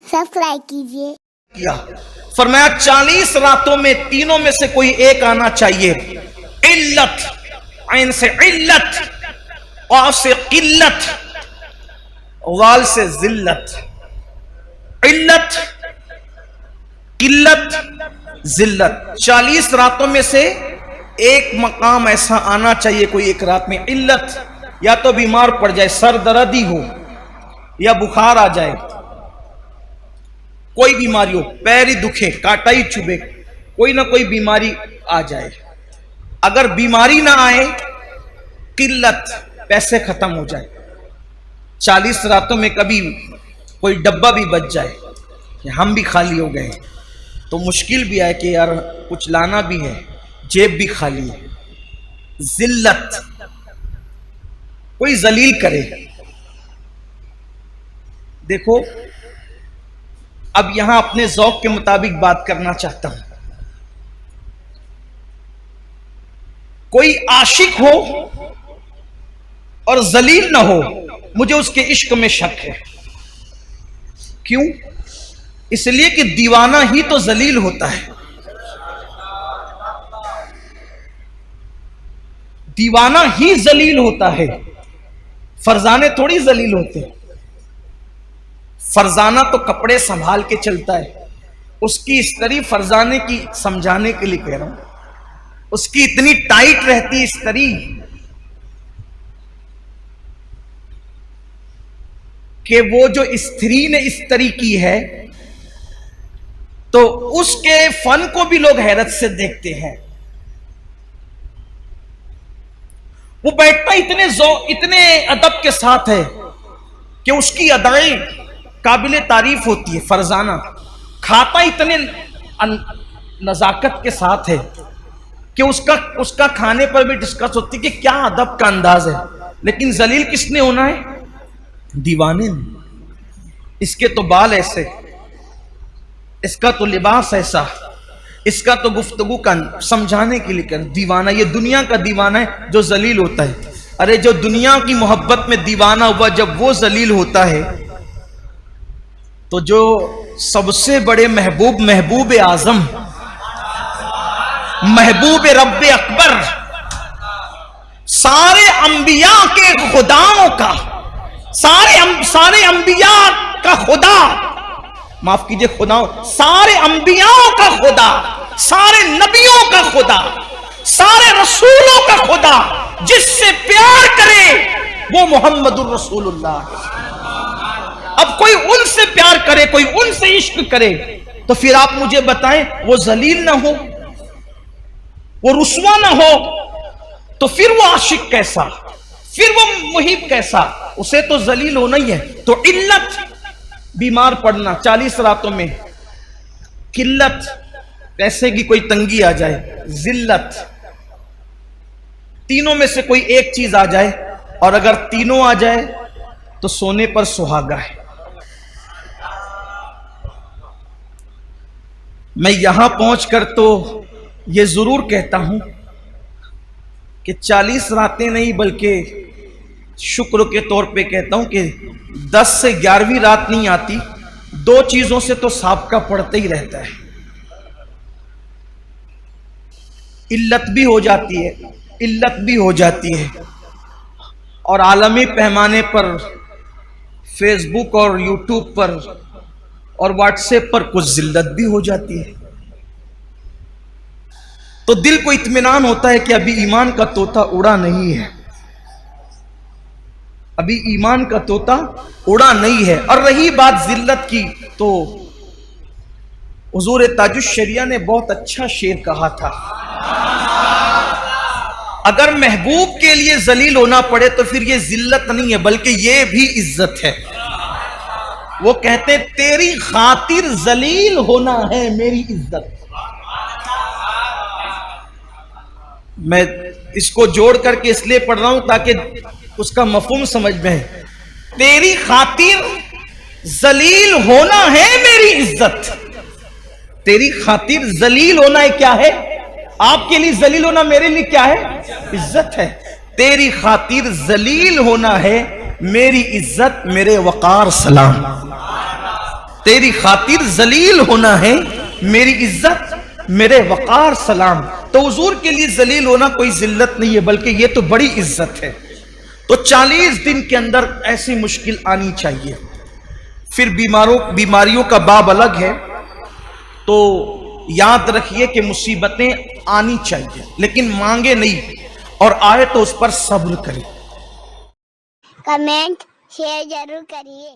Subscribe कीजिए। किया फरमाया 40 रातों में तीनों में से कोई एक आना चाहिए। इल्लत, ऐन से इल्लत, औ से किल्लत, वाल से जिल्लत। इल्लत, किल्लत, जिल्लत, 40 रातों में से एक मकाम ऐसा आना चाहिए कोई एक रात में। इल्लत, या तो बीमार पड़ जाए, सर दर्दी हो या बुखार आ जाए, कोई बीमारी हो, पैर ही दुखे, कांटा ही चुभे, कोई ना कोई बीमारी आ जाए। अगर बीमारी ना आए, किल्लत, पैसे खत्म हो जाए। 40 रातों में कभी कोई डब्बा भी बच जाए कि हम भी खाली हो गए तो मुश्किल भी आए कि यार कुछ लाना भी है, जेब भी खाली है। जिल्लत, कोई जलील करे। देखो अब यहां अपने ज़ौक़ के मुताबिक बात करना चाहता हूं। कोई आशिक हो और जलील ना हो, मुझे उसके इश्क में शक है। क्यों? इसलिए कि दीवाना ही तो जलील होता है। दीवाना ही जलील होता है, फरजाने थोड़ी जलील होते हैं। फरजाना तो कपड़े संभाल के चलता है, उसकी इस्तरी फरजाने की समझाने के लिए कह रहा हूं, उसकी इतनी टाइट रहती इस्तरी कि वो जो स्त्री ने इस्तरी की है तो उसके फन को भी लोग हैरत से देखते हैं। वो बैठता इतने अदब के साथ है कि उसकी अदाएं काबिले तारीफ होती है। फरजाना खाता इतने नजाकत के साथ है कि उसका खाने पर भी डिस्कस होती है कि क्या अदब का अंदाज है। लेकिन जलील किसने होना है? दीवाने ने। इसके तो बाल ऐसे, इसका तो लिबास ऐसा, इसका तो गुफ्तगू का समझाने के लिए कर। दीवाना, ये दुनिया का दीवाना है जो जलील होता है। अरे जो दुनिया की मोहब्बत में दीवाना हुआ, जब वो जलील होता है तो जो सबसे बड़े महबूब, महबूब आजम, महबूब रब्बे अकबर, सारे अंबिया के खुदाओं का, सारे अंबिया का खुदा, माफ कीजिए खुदाओं, सारे अंबियाओं का खुदा, सारे नबियों का खुदा, सारे रसूलों का खुदा, जिससे प्यार करे वो मोहम्मदुर रसूलुल्लाह। अब कोई उनसे प्यार करे, कोई उनसे इश्क करे, तो फिर आप मुझे बताएं वो जलील ना हो, वो रुस्वा ना हो, तो फिर वो आशिक कैसा, फिर वो मुहिब कैसा? उसे तो जलील होना ही है। तो इल्लत, बीमार पड़ना 40 रातों में, किल्लत, पैसे की कोई तंगी आ जाए, जिल्लत, तीनों में से कोई एक चीज आ जाए, और अगर तीनों आ जाए तो सोने पर सुहागा है। मैं यहां पहुंचकर तो यह जरूर कहता हूं कि 40 रातें नहीं, बल्कि शुक्र के तौर पे कहता हूं कि 10 से 11वीं रात नहीं आती, 2 चीजों से तो साबका पड़ता ही रहता है। इल्लत भी हो जाती है, इल्लत भी हो जाती है, और आलमी पैमाने पर फेसबुक और यूट्यूब पर और व्हाट्सएप पर कुछ जिल्लत भी हो जाती है। तो दिल को इत्मीनान होता है कि अभी ईमान का तोता उड़ा नहीं है, अभी ईमान का तोता उड़ा नहीं है। और रही बात जिल्लत की, तो हुजूर ताजुश शरिया ने बहुत अच्छा शेर कहा था, अगर महबूब के लिए जलील होना पड़े तो फिर ये जिल्लत नहीं है, बल्कि ये भी इज्जत है। वो कहते तेरी खातिर जलील होना है मेरी इज्जत। मैं इसको जोड़ करके इसलिए पढ़ रहा हूं ताकि उसका मफहूम समझ में है। तेरी खातिर जलील होना है मेरी इज्जत। तेरी खातिर जलील होना है, क्या है? आपके लिए जलील होना मेरे लिए क्या है? इज्जत है। तेरी खातिर जलील होना है मेरी इज्जत, मेरे वकार सलाम। तेरी खातिर जलील होना है, मेरी इज्जत मेरे वकार सलाम। तो हुजूर के लिए जलील होना कोई जिल्लत नहीं है, बल्कि ये तो बड़ी इज्जत है। तो 40 दिन के अंदर ऐसी मुश्किल आनी चाहिए। फिर बीमारियों का बाब अलग है। तो याद रखिए कि मुसीबतें आनी चाहिए, लेकिन मांगे नहीं, और आए तो उस पर सब्र करें। कमेंट शेयर जरूर करिए।